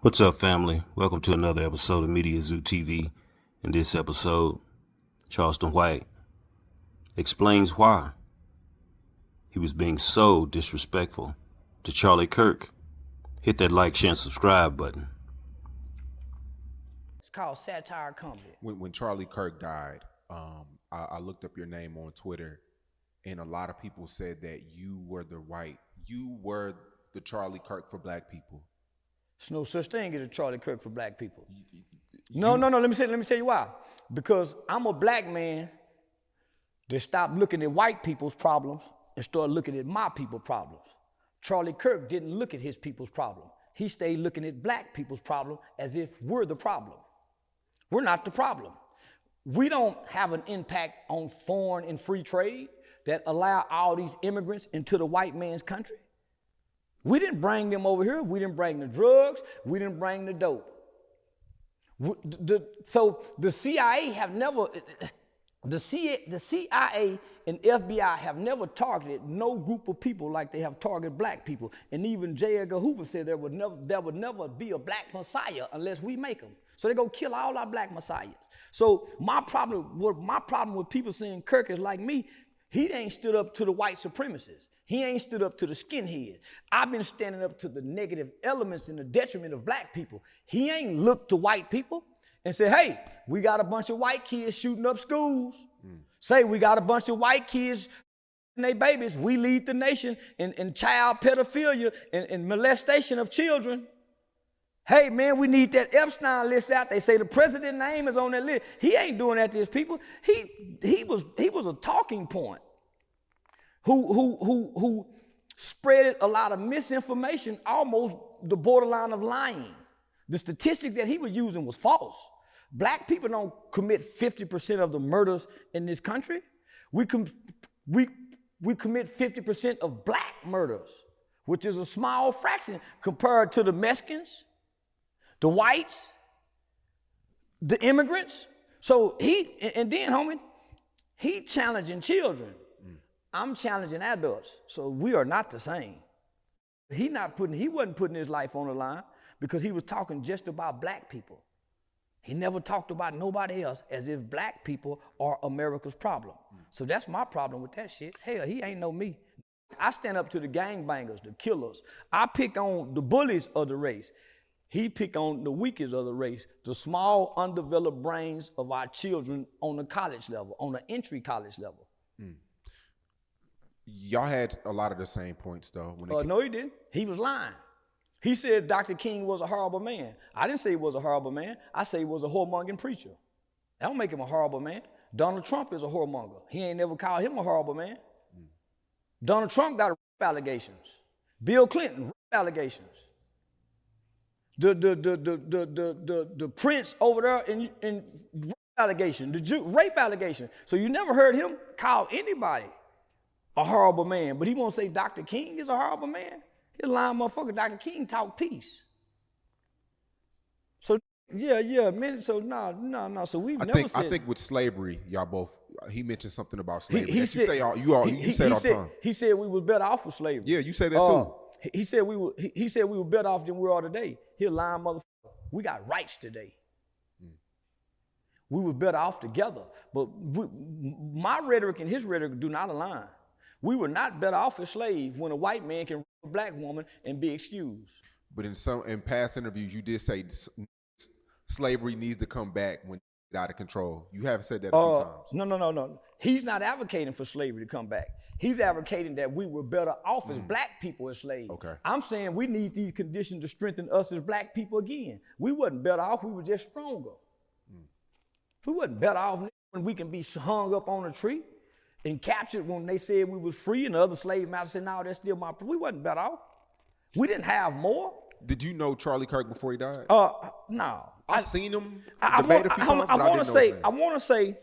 What's up, family? Welcome to another episode of Mediazewtv. In this episode, Charleston White explains why he was being so disrespectful to Charlie Kirk. Hit that like, share, and subscribe button. It's called satire comedy. When Charlie Kirk died, I looked up your name on Twitter, and a lot of people said that you were the Charlie Kirk for black people. There's no such thing as a Charlie Kirk for black people. No. Let me tell you why. Because I'm a black man that stopped looking at white people's problems and started looking at my people's problems. Charlie Kirk didn't look at his people's problem. He stayed looking at black people's problem as if we're the problem. We're not the problem. We don't have an impact on foreign and free trade that allow all these immigrants into the white man's country. We didn't bring them over here. We didn't bring the drugs. We didn't bring the dope. So the CIA have never, the CIA and FBI have never targeted no group of people like they have targeted black people. And even J. Edgar Hoover said there would never be a black messiah unless we make them. So they go kill all our black messiahs. So my problem with people saying Kirk is like me, he ain't stood up to the white supremacists. He ain't stood up to the skinheads. I've been standing up to the negative elements and the detriment of black people. He ain't looked to white people and said, hey, we got a bunch of white kids shooting up schools. Say we got a bunch of white kids and they babies. We lead the nation in child pedophilia and molestation of children. Hey, man, we need that Epstein list out. They say the president's name is on that list. He ain't doing that to his people. He was a talking point who spread a lot of misinformation, almost the borderline of lying. The statistics that he was using was false. Black people don't commit 50% of the murders in this country. We commit 50% of black murders, which is a small fraction compared to the Mexicans, the whites, the immigrants. So and then, homie, he challenging children. I'm challenging adults. So we are not the same. He wasn't putting his life on the line because he was talking just about black people. He never talked about nobody else as if black people are America's problem. So that's my problem with that shit. Hell, he ain't know me. I stand up to the gangbangers, the killers. I pick on the bullies of the race. He pick on the weakest of the race, the small, undeveloped brains of our children on the college level, on the entry college level. Y'all had a lot of the same points, though. No, he didn't. He was lying. He said Dr. King was a horrible man. I didn't say he was a horrible man. I say he was a whoremongering preacher. That don't make him a horrible man. Donald Trump is a whoremonger. He ain't never called him a horrible man. Donald Trump got rape allegations. Bill Clinton, rape allegations. The prince over there in rape allegation, rape allegation. So you never heard him call anybody a horrible man, but he won't say Dr. King is a horrible man. He's a lying motherfucker. Dr. King talk peace. So yeah, man. So no. So we've never said. I think with slavery, y'all both. He mentioned something about slavery. You say all the time. He said we was better off with slavery. Yeah, you say that too. He said we were better off than we are today. He a lying motherfucker. We got rights today. We were better off together. But my rhetoric and his rhetoric do not align. We were not better off as slaves when a white man can rape a black woman and be excused. But in past interviews, you did say slavery needs to come back when it's out of control. You have said that a few times. No. He's not advocating for slavery to come back. He's advocating that we were better off as black people as slaves. Okay. I'm saying we need these conditions to strengthen us as black people again. We wasn't better off. We were just stronger. We wasn't better off when we can be hung up on a tree and captured when they said we was free, and the other slave masters said, no, that's still my free. We wasn't better off. We didn't have more. Did you know Charlie Kirk before he died? No. I've seen him debate a few times, but I didn't know. I want to say,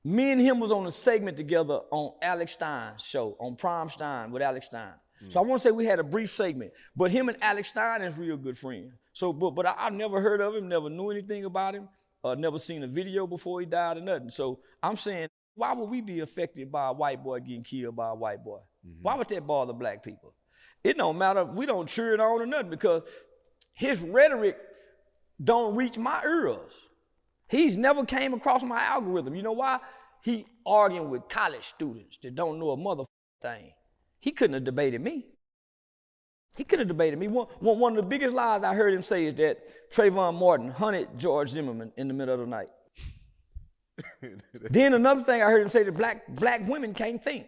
me and him was on a segment together on Alex Stein's show, on Prime Stein with Alex Stein. So I want to say we had a brief segment, but him and Alex Stein is real good friends. So, but I've never heard of him, never knew anything about him, never seen a video before he died or nothing. So I'm saying, why would we be affected by a white boy getting killed by a white boy? Why would that bother black people? It don't matter. We don't cheer it on or nothing because his rhetoric don't reach my ears. He's never came across my algorithm. You know why? He arguing with college students that don't know a mother thing. He couldn't have debated me. He couldn't have debated me. One of the biggest lies I heard him say is that Trayvon Martin hunted George Zimmerman in the middle of the night. Then another thing I heard him say that black women can't think.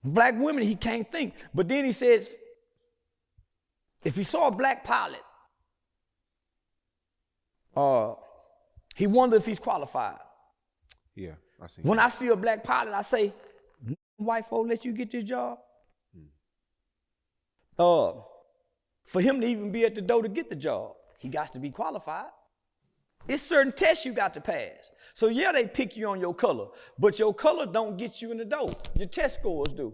Black women, he can't think. But then he says, if he saw a black pilot, he wondered if he's qualified. Yeah, I see. When I see a black pilot, I say, white folk let you get this job? For him to even be at the door to get the job, he got to be qualified. It's certain tests you got to pass. So yeah, they pick you on your color, but your color don't get you in the door. Your test scores do.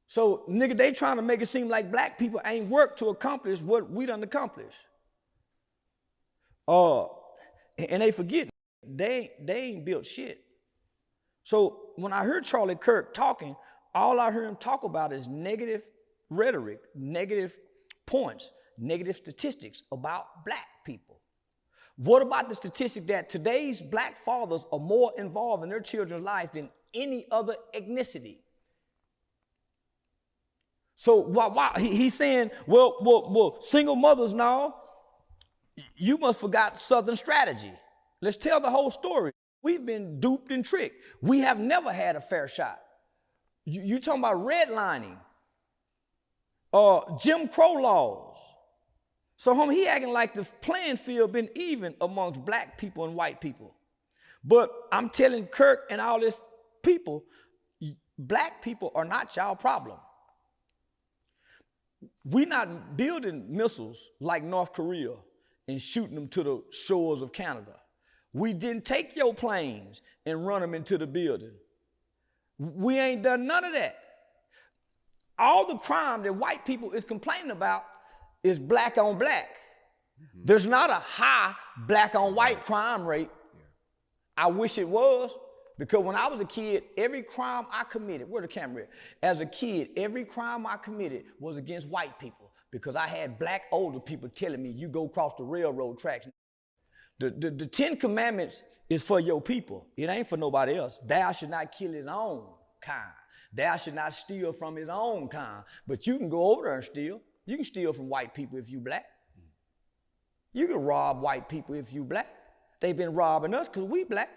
So nigga, they trying to make it seem like black people ain't worked to accomplish what we done accomplished. And they forget, they ain't built shit. So when I heard Charlie Kirk talking, all I heard him talk about is negative rhetoric, negative points, negative statistics about black people. What about the statistic that today's black fathers are more involved in their children's life than any other ethnicity? So why he's saying, well, single mothers now, you must forgot Southern strategy. Let's tell the whole story. We've been duped and tricked. We have never had a fair shot. You talking about redlining, Jim Crow laws. So homie, he acting like the playing field been even amongst black people and white people. But I'm telling Kirk and all this people, black people are not y'all problem. We're not building missiles like North Korea and shooting them to the shores of Canada. We didn't take your planes and run them into the building. We ain't done none of that. All the crime that white people is complaining about is black on black. Mm-hmm. There's not a high black on white crime rate. Yeah. I wish it was, because when I was a kid, every crime I committed, where the camera is? As a kid, every crime I committed was against white people, because I had black older people telling me, you go across the railroad tracks. The 10 Commandments is for your people. It ain't for nobody else. Thou should not kill his own kind. Thou should not steal from his own kind. But you can go over there and steal. You can steal from white people if you black. You can rob white people if you black. They've been robbing us because we black.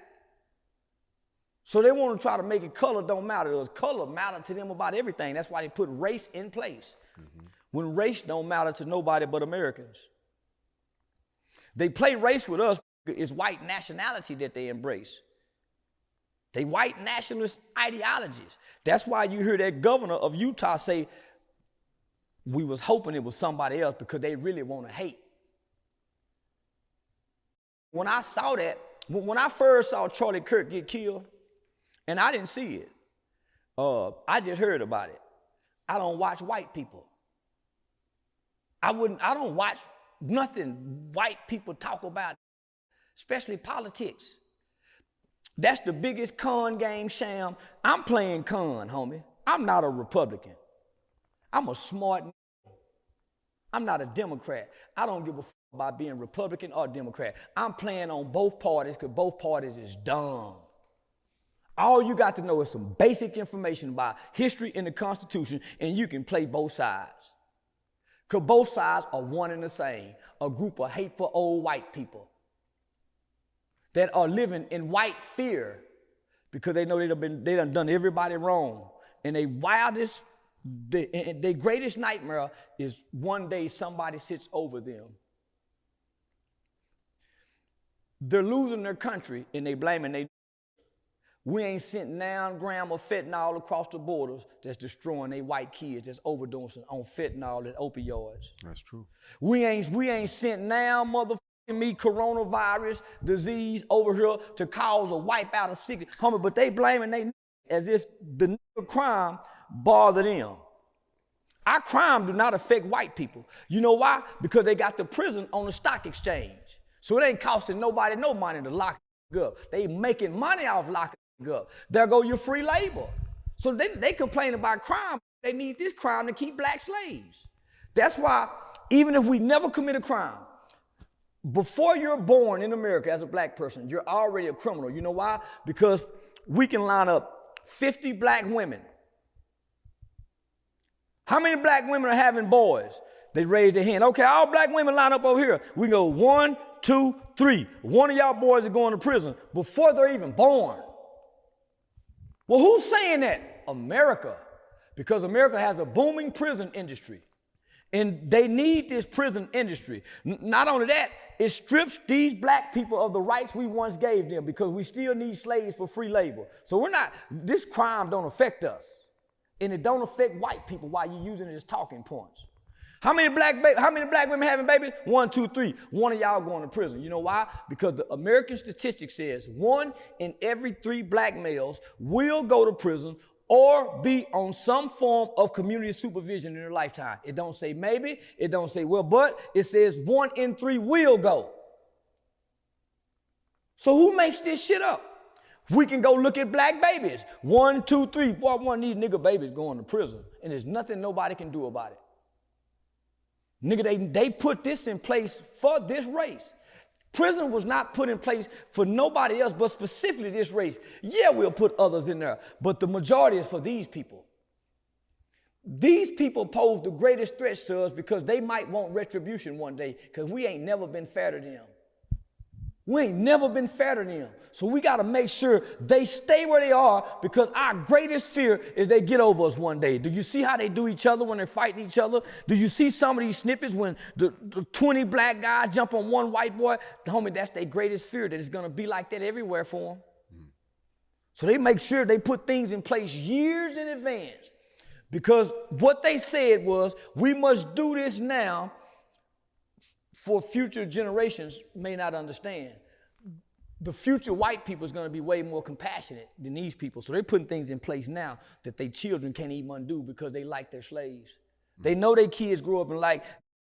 So they want to try to make it color don't matter to us. Color matter to them about everything. That's why they put race in place. Mm-hmm. When race don't matter to nobody but Americans. They play race with us. It's white nationality that they embrace. They white nationalist ideologies. That's why you hear that governor of Utah say, we was hoping it was somebody else, because they really want to hate. When I saw that, when I first saw Charlie Kirk get killed, and I didn't see it, I just heard about it. I don't watch white people. I don't watch nothing white people talk about, especially politics. That's the biggest con game sham. I'm playing con, homie. I'm not a Republican. I'm a smart man. I'm not a Democrat. I don't give a fuck about being Republican or Democrat. I'm playing on both parties because both parties is dumb. All you got to know is some basic information about history and the Constitution, and you can play both sides. Because both sides are one and the same, a group of hateful old white people that are living in white fear because they know they done everybody wrong. And their greatest nightmare is one day somebody sits over them. They're losing their country and they blaming they. We ain't sent 9 grams of fentanyl across the borders that's destroying they white kids that's overdosing on fentanyl and opioids. That's true. We ain't sent now motherfucking me coronavirus disease over here to cause a wipe out of sickness. Homie, but they blaming they as if the crime bother them. Our crime do not affect white people. You know why? Because they got the prison on the stock exchange. So it ain't costing nobody no money to lock up. They making money off locking up. There go your free labor. So they complain about crime. They need this crime to keep black slaves. That's why, even if we never commit a crime, before you're born in America as a black person, you're already a criminal. You know why? Because we can line up 50 black women. How many black women are having boys? They raise their hand. Okay, all black women line up over here. We go 1, 2, 3. One of y'all boys are going to prison before they're even born. Well, who's saying that? America. Because America has a booming prison industry. And they need this prison industry. Not only that, it strips these black people of the rights we once gave them because we still need slaves for free labor. So this crime don't affect us. And it don't affect white people while you're using it as talking points. How many black women having babies? 1, 2, 3. One of y'all going to prison. You know why? Because the American statistic says 1 in every 3 black males will go to prison or be on some form of community supervision in their lifetime. It don't say maybe, it don't say well, but it says 1 in 3 will go. So who makes this shit up? We can go look at black babies. 1, 2, 3. Boy, one of these nigga babies going to prison, and there's nothing nobody can do about it. Nigga, they put this in place for this race. Prison was not put in place for nobody else, but specifically this race. Yeah, we'll put others in there, but the majority is for these people. These people pose the greatest threats to us because they might want retribution one day because we ain't never been fair to them. We ain't never been fair to them. So we got to make sure they stay where they are because our greatest fear is they get over us one day. Do you see how they do each other when they're fighting each other? Do you see some of these snippets when the 20 black guys jump on one white boy? Homie, that's their greatest fear, that it's going to be like that everywhere for them. So they make sure they put things in place years in advance because what they said was, we must do this now for future generations may not understand. The future white people is going to be way more compassionate than these people. So they're putting things in place now that their children can't even undo because they like their slaves. They know their kids grow up and like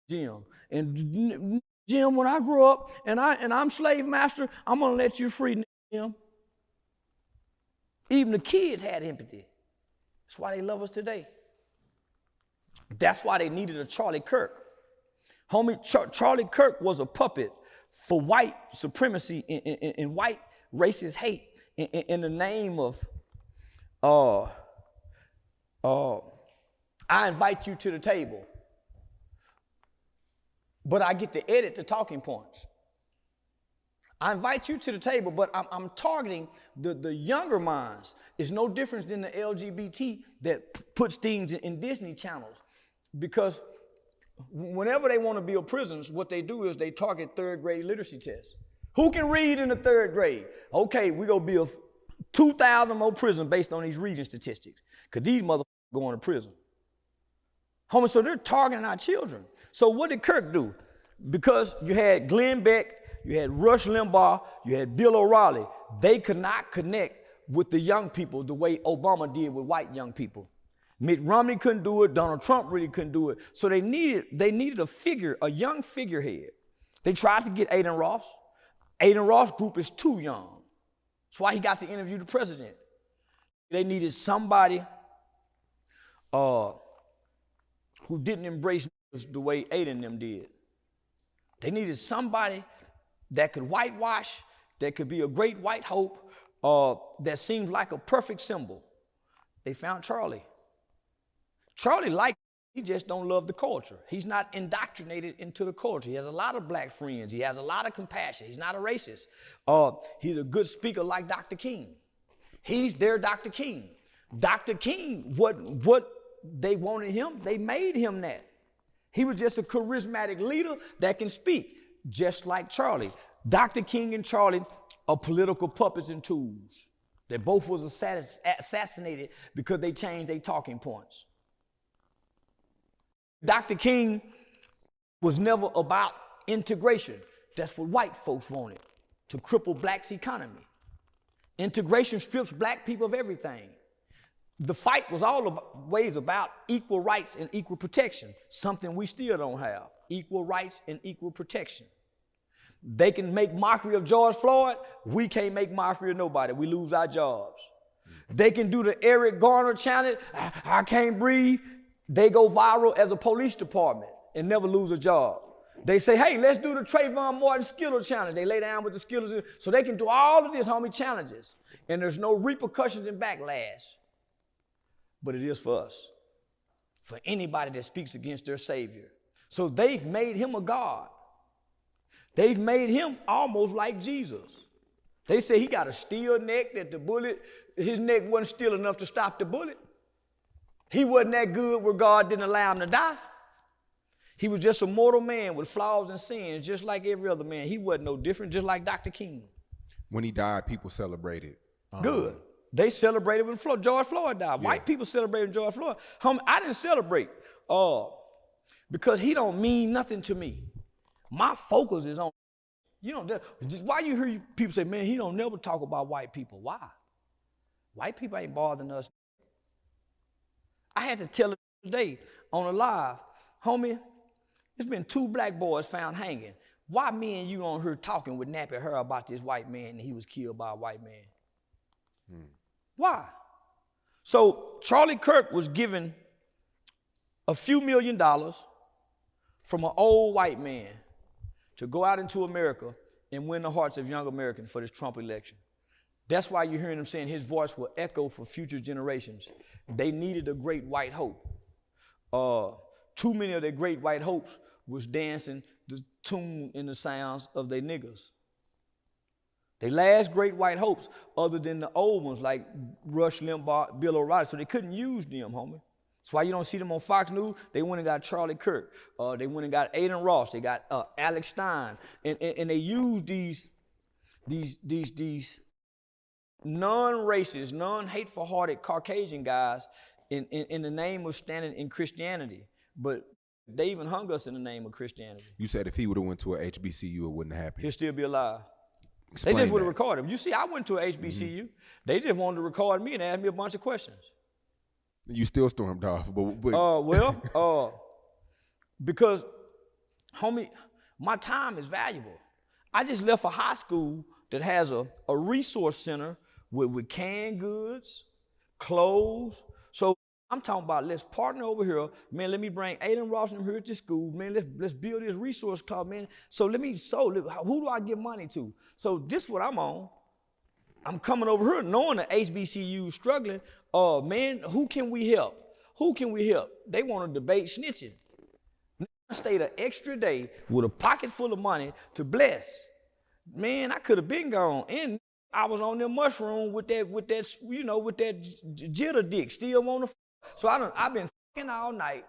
Jim. And Jim, when I grow up and I'm slave master, I'm going to let you free, Jim. Even the kids had empathy. That's why they love us today. That's why they needed a Charlie Kirk. Homie, Charlie Kirk was a puppet for white supremacy and white racist hate in the name of, I invite you to the table, but I get to edit the talking points. I invite you to the table, but I'm targeting the younger minds. It's no difference than the LGBT that puts things in Disney channels because whenever they want to build prisons, what they do is they target 3rd grade literacy tests. Who can read in the 3rd grade? Okay, we go build 2,000 more prisons based on these reading statistics because these motherfuckers going to prison. Homie, so they're targeting our children. So what did Kirk do? Because you had Glenn Beck, you had Rush Limbaugh, you had Bill O'Reilly. They could not connect with the young people the way Obama did with white young people. Mitt Romney couldn't do it. Donald Trump really couldn't do it. So they needed a figure, a young figurehead. They tried to get Aiden Ross. Aiden Ross' group is too young. That's why he got to interview the president. They needed somebody who didn't embrace the way Aiden and them did. They needed somebody that could whitewash, that could be a great white hope, that seemed like a perfect symbol. They found Charlie. Charlie liked it, he just don't love the culture. He's not indoctrinated into the culture. He has a lot of black friends. He has a lot of compassion. He's not a racist. He's a good speaker like Dr. King. He's their Dr. King. Dr. King, what they wanted him, they made him that. He was just a charismatic leader that can speak, just like Charlie. Dr. King and Charlie are political puppets and tools. They both was assassinated because they changed their talking points. Dr. King was never about integration. That's what white folks wanted, to cripple blacks' economy. Integration strips black people of everything. The fight was always about equal rights and equal protection, something we still don't have, equal rights and equal protection. They can make mockery of George Floyd. We can't make mockery of nobody. We lose our jobs. They can do the Eric Garner challenge. I can't breathe. They go viral as a police department and never lose a job. They say, hey, let's do the Trayvon Martin Skittle challenge. They lay down with the Skittles. So they can do all of this, homie, challenges. And there's no repercussions and backlash. But it is for us. For anybody that speaks against their Savior. So they've made him a God. They've made him almost like Jesus. They say he got a steel neck, that the bullet, his neck wasn't steel enough to stop the bullet. He wasn't that good where God didn't allow him to die. He was just a mortal man with flaws and sins, just like every other man. He wasn't no different, just like Dr. King. When he died, people celebrated. Good. They celebrated when George Floyd died. Yeah. White people celebrated when George Floyd. I didn't celebrate because he don't mean nothing to me. My focus is on, just why you hear people say, man, he don't never talk about white people. Why? White people ain't bothering us. I had to tell it today on a live, homie, there's been 2 black boys found hanging. Why me and you on here talking with nappy hair about this white man and he was killed by a white man? Why? So Charlie Kirk was given a few $1 million from an old white man to go out into America and win the hearts of young Americans for this Trump election. That's why you're hearing him saying his voice will echo for future generations. They needed a great white hope. Too many of their great white hopes was dancing the tune in the sounds of their niggas. They last great white hopes, other than the old ones like Rush Limbaugh, Bill O'Reilly, so they couldn't use them, homie. That's why you don't see them on Fox News. They went and got Charlie Kirk. They went and got Aiden Ross. They got Alex Stein, and they use these non-racist, non-hateful-hearted Caucasian guys in the name of standing in Christianity, but they even hung us in the name of Christianity. You said if he would have went to a HBCU, it wouldn't have happened. He'll still be alive. Explain they just would have that. recorded him. You see, I went to a HBCU. They just wanted to record me and ask me a bunch of questions. You still stormed off, but because, homie, my time is valuable. I just left a high school that has a resource center with canned goods, clothes. So I'm talking about, let's partner over here. Man, let me bring Aiden Ross in here to school. Man, let's build this resource club, man. So who do I give money to? So this is what I'm on. I'm coming over here knowing the HBCU struggling. Man, who can we help? Who can we help? They want to debate snitching. I stayed an extra day with a pocket full of money to bless. Man, I could have been gone. And I was on their mushroom with that jitter dick, still want to. So I've been fucking all night.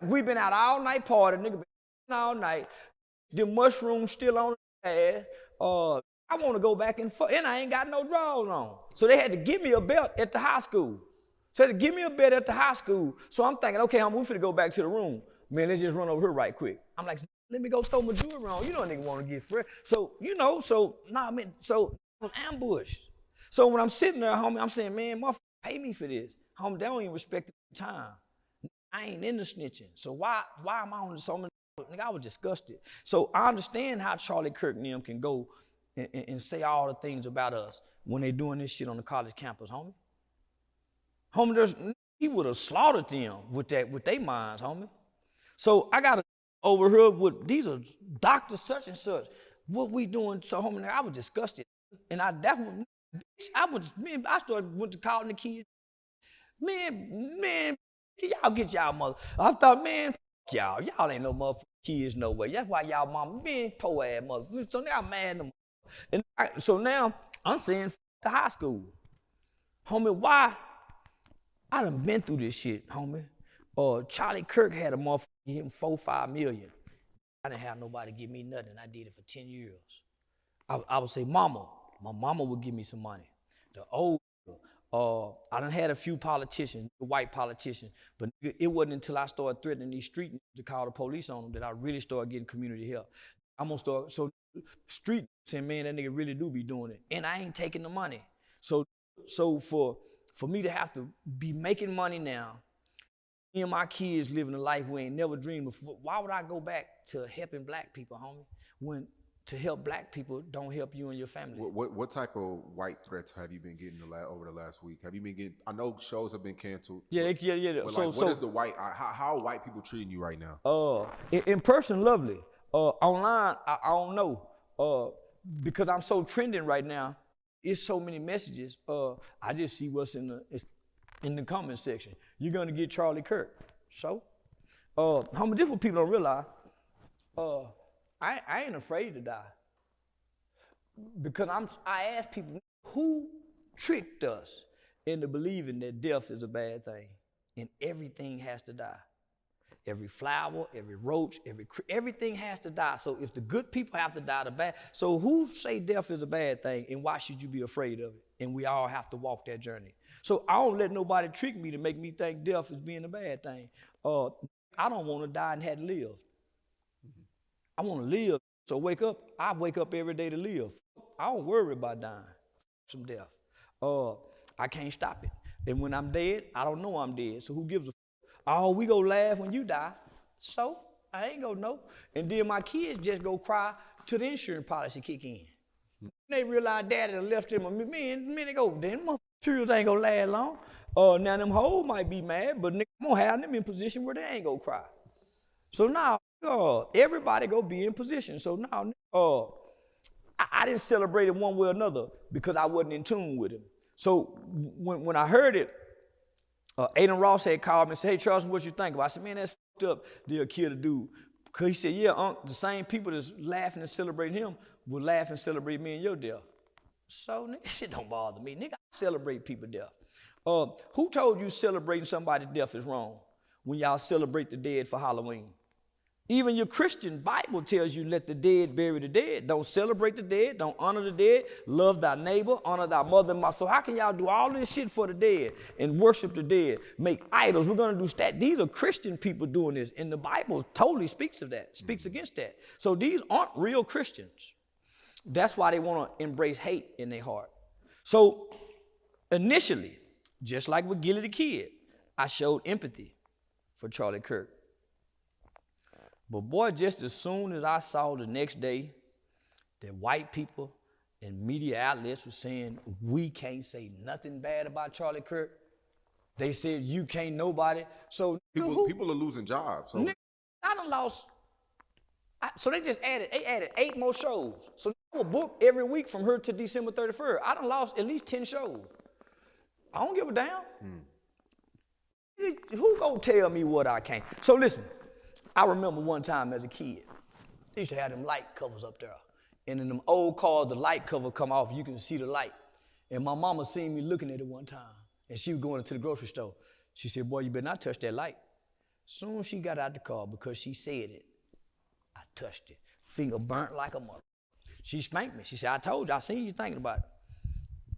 We've been out all night partying, nigga been all night. The mushroom still on the ass. I want to go back and I ain't got no drawers on. So they had to give me a belt at the high school. So they had to give me a belt at the hie school. So I'm thinking, okay, we finna go back to the room. Man, let's just run over here right quick. I'm like, let me go throw my jewelry on. You know a nigga want to get fresh. So, ambush. So when I'm sitting there, homie, I'm saying, man, motherfucker, pay me for this. Homie, they don't even respect the time. I ain't into snitching. So why am I on so many? Nigga, I was disgusted. So I understand how Charlie Kirk and them can go and say all the things about us when they doing this shit on the college campus, homie. Homie, he would have slaughtered them with their minds, homie. So I got over here with, these are doctors such and such. What we doing? So homie, I was disgusted. And I went to calling the kids. Man, y'all get y'all mother. I thought, man, fuck y'all ain't no motherfucking kids no way. That's why y'all mama, man, poor ass mother. So now I'm mad at them. And so now I'm saying the high school. Homie, why? I done been through this shit, homie. Charlie Kirk had a motherfucker give him $4-5 million. I didn't have nobody give me nothing. I did it for 10 years. I would say, mama. My mama would give me some money. The old, I done had a few politicians, white politicians, but it wasn't until I started threatening these street to call the police on them that I really started getting community help. I'm gonna start, so street saying, man, that nigga really do be doing it. And I ain't taking the money. So for me to have to be making money now, me and my kids living a life we ain't never dreamed of, why would I go back to helping black people, homie? When to help black people don't help you and your family. What type of white threats have you been getting over the last week? Have you been getting? I know shows have been canceled. Yeah. But what is the white? How are white people treating you right now? In person, lovely. Online, I don't know. Because I'm so trending right now, it's so many messages. I just see what's in the comment section. You're gonna get Charlie Kirk. So, how many different people don't realize? I ain't afraid to die. Because I ask people, who tricked us into believing that death is a bad thing and everything has to die? Every flower, every roach, everything has to die. So if the good people have to die, the bad. So who say death is a bad thing, and why should you be afraid of it? And we all have to walk that journey. So I don't let nobody trick me to make me think death is being a bad thing. I don't want to die and hadn't lived. I want to live. So I wake up every day to live. I don't worry about dying from death. I can't stop it. And when I'm dead, I don't know I'm dead. So who gives a Oh, we go laugh when you die. So I ain't gonna know. And then my kids just go cry till the insurance policy kick in. They realize daddy done left them. Man, they go, damn, my children ain't gonna last long. Now them hoes might be mad, but nigga, I'm gonna have them in position where they ain't gonna cry. So now, everybody go be in position. So now, I didn't celebrate it one way or another because I wasn't in tune with him. So when I heard it, Aiden Ross had called me and said, hey, Charleston, what you think about? I said, man, that's fucked up. They'll kill the dude. Because he said, yeah, the same people that's laughing and celebrating him will laugh and celebrate me and your death. So, nigga, shit don't bother me. Nigga, I celebrate people's death. Who told you celebrating somebody's death is wrong when y'all celebrate the dead for Halloween? Even your Christian Bible tells you let the dead bury the dead. Don't celebrate the dead. Don't honor the dead. Love thy neighbor. Honor thy mother and mother. So how can y'all do all this shit for the dead and worship the dead? Make idols. We're going to do that. These are Christian people doing this. And the Bible totally speaks of that, speaks against that. So these aren't real Christians. That's why they want to embrace hate in their heart. So initially, just like with Gilly the Kid, I showed empathy for Charlie Kirk. But boy, just as soon as I saw the next day that white people and media outlets were saying, we can't say nothing bad about Charlie Kirk, they said, you can't nobody. So people are losing jobs. So I done lost. So they added 8 more shows. So I will book every week from here to December 31st. I done lost at least 10 shows. I don't give a damn. Who gonna tell me what I can't? So listen. I remember one time as a kid, they used to have them light covers up there. And in them old cars, the light cover come off, you can see the light. And my mama seen me looking at it one time, and she was going into the grocery store. She said, boy, you better not touch that light. Soon as she got out the car, because she said it, I touched it. Finger burnt like a mother. She spanked me. She said, I told you, I seen you thinking about it.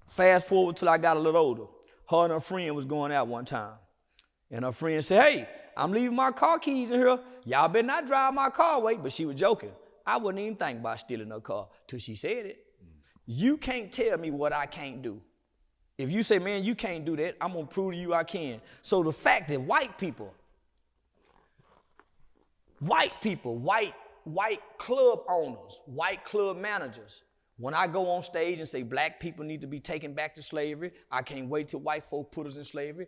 Fast forward till I got a little older. Her and her friend was going out one time. And her friend said, hey, I'm leaving my car keys in here. Y'all better not drive my car away. But she was joking. I wouldn't even think about stealing her car till she said it. You can't tell me what I can't do. If you say, man, you can't do that, I'm going to prove to you I can. So the fact that white club owners, white club managers, when I go on stage and say black people need to be taken back to slavery, I can't wait till white folk put us in slavery.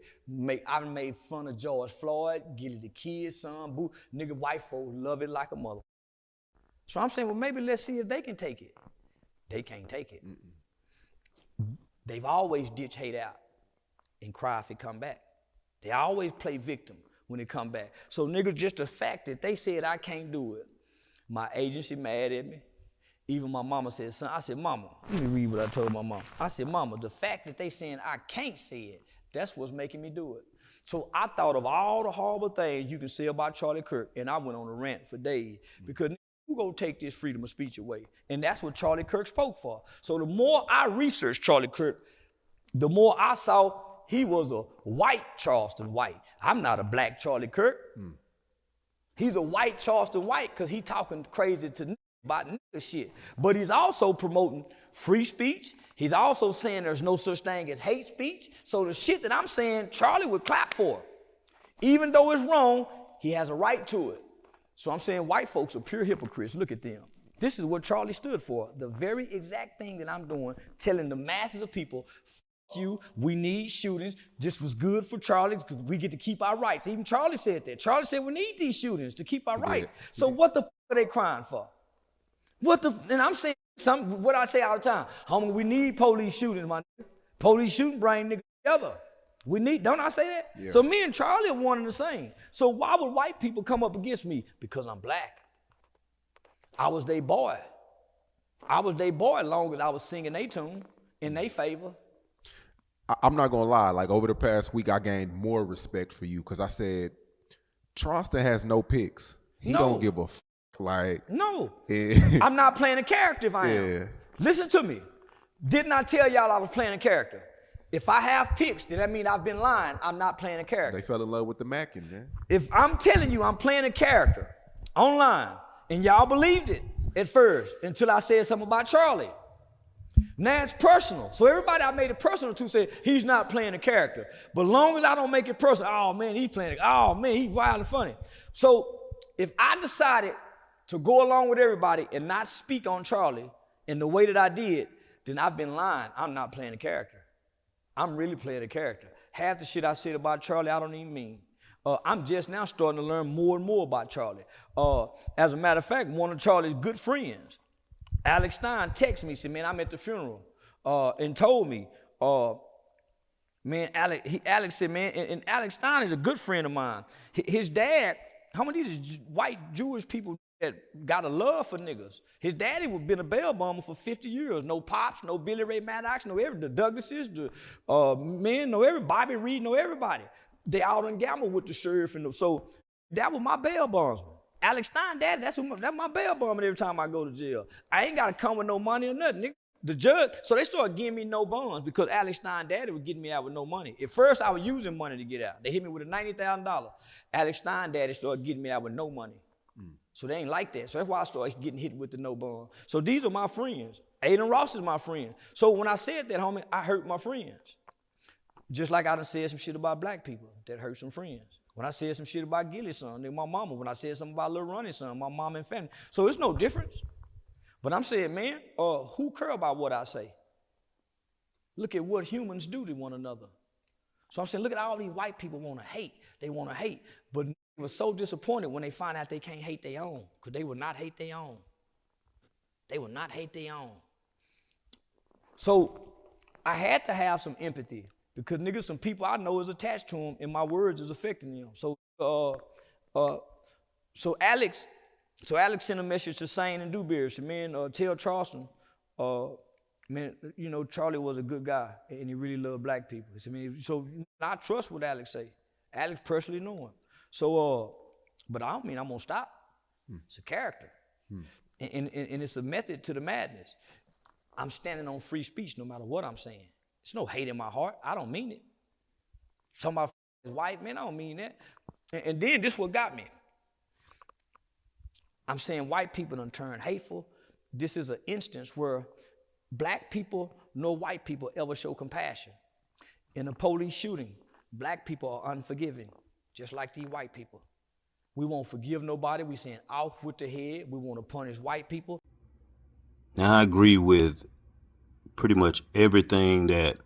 I made fun of George Floyd, Gilly the Kid, son, boo. Nigga, white folk love it like a mother. So I'm saying, well, maybe let's see if they can take it. They can't take it. They've always ditch hate out and cry if it come back. They always play victim when it come back. So nigga, just the fact that they said I can't do it, my agency mad at me. Even my mama said, son, I said, mama, let me read what I told my mama. I said, mama, the fact that they saying I can't say it, that's what's making me do it. So I thought of all the horrible things you can say about Charlie Kirk, and I went on a rant for days because who gonna take this freedom of speech away? And that's what Charlie Kirk spoke for. So the more I researched Charlie Kirk, the more I saw he was a white Charleston White. I'm not a black Charlie Kirk. He's a white Charleston White because he talking crazy to about nigga shit. But he's also promoting free speech. He's also saying there's no such thing as hate speech. So the shit that I'm saying, Charlie would clap for. Even though it's wrong, he has a right to it. So I'm saying white folks are pure hypocrites. Look at them. This is what Charlie stood for. The very exact thing that I'm doing, telling the masses of people, F you, we need shootings. This was good for Charlie because we get to keep our rights. Even Charlie said that. Charlie said we need these shootings to keep our rights. So what the f are they crying for? And I'm saying what I say all the time. Homie, we need police shootings, my nigga. Police shooting bring niggas together. We need, don't I say that? Yeah. So me and Charlie are one and the same. So why would white people come up against me? Because I'm black. I was their boy. I was their boy as long as I was singing their tune in their favor. I'm not gonna lie, like over the past week, I gained more respect for you because I said, Charleston has no picks. He don't give a f. Like, no, I'm not playing a character if I am. Listen to me. Didn't I tell y'all I was playing a character? If I have picks, then that mean I've been lying. I'm not playing a character. They fell in love with the Mackin, man. If I'm telling you I'm playing a character online, and y'all believed it at first until I said something about Charlie. Now it's personal. So everybody I made it personal to say he's not playing a character. But long as I don't make it personal, oh man, he's playing it. Oh man, he's wild and funny. So if I decided to go along with everybody and not speak on Charlie in the way that I did, then I've been lying. I'm not playing a character. I'm really playing a character. Half the shit I said about Charlie, I don't even mean. I'm just now starting to learn more and more about Charlie. As a matter of fact, one of Charlie's good friends, Alex Stein, texted me, said, man, I'm at the funeral, and told me, man, Alex said, man, and Alex Stein is a good friend of mine. His dad, how many of these white Jewish people that got a love for niggas? His daddy was been a bail bomber for 50 years. No Pops, no Billy Ray Maddox, no the Douglases, the men, no everybody, Bobby Reed, no everybody. They out and gamble with the sheriff, and so that was my bail bondsman. Alex Stein, daddy, that's my bail bondsman every time I go to jail. I ain't gotta come with no money or nothing, nigga. The judge, so they started giving me no bonds because Alex Stein daddy was getting me out with no money. At first, I was using money to get out. They hit me with a $90,000. Alex Stein daddy started getting me out with no money. So they ain't like that. So that's why I started getting hit with the no bond. So these are my friends. Aiden Ross is my friend. So when I said that, homie, I hurt my friends. Just like I done said some shit about black people that hurt some friends. When I said some shit about Gilly's son, then my mama. When I said something about Lil Ronnie's son, my mom and family. So it's no difference. But I'm saying, man, who care about what I say? Look at what humans do to one another. So I'm saying, look at all these white people want to hate. They want to hate. But they were so disappointed when they find out they can't hate their own, because they will not hate their own. They will not hate their own. So I had to have some empathy, because niggas, some people I know is attached to them, and my words is affecting them. So Alex sent a message to Sane and Dewberry. Said, man, tell Charleston, man, you know, Charlie was a good guy, and he really loved black people. He said, man, so I trust what Alex say. Alex personally know him. So, but I don't mean I'm gonna stop. It's a character, and it's a method to the madness. I'm standing on free speech no matter what I'm saying. There's no hate in my heart. I don't mean it. Somebody is white, man, I don't mean that. And then this what got me. I'm saying white people done turned hateful. This is an instance where black people, no white people ever show compassion. In a police shooting, black people are unforgiving, just like these white people. We won't forgive nobody. We saying off with the head. We want to punish white people. Now, I agree with pretty much everything that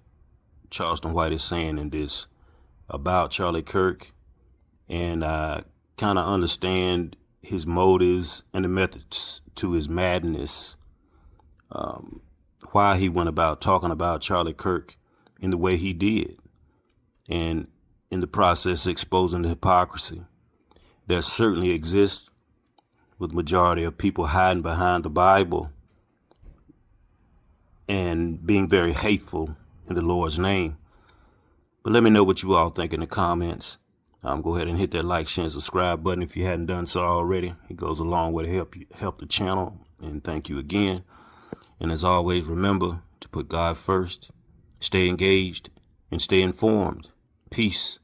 Charleston White is saying in this about Charlie Kirk, and I kind of understand his motives and the methods to his madness, why he went about talking about Charlie Kirk in the way he did, and in the process exposing the hypocrisy that certainly exists with majority of people hiding behind the Bible and being very hateful in the Lord's name. But let me know what you all think in the comments. Go ahead and hit that like, share, and subscribe button if you hadn't done so already. It goes a long way to help the channel, and thank you again. And as always, remember to put God first, stay engaged, and stay informed. Peace.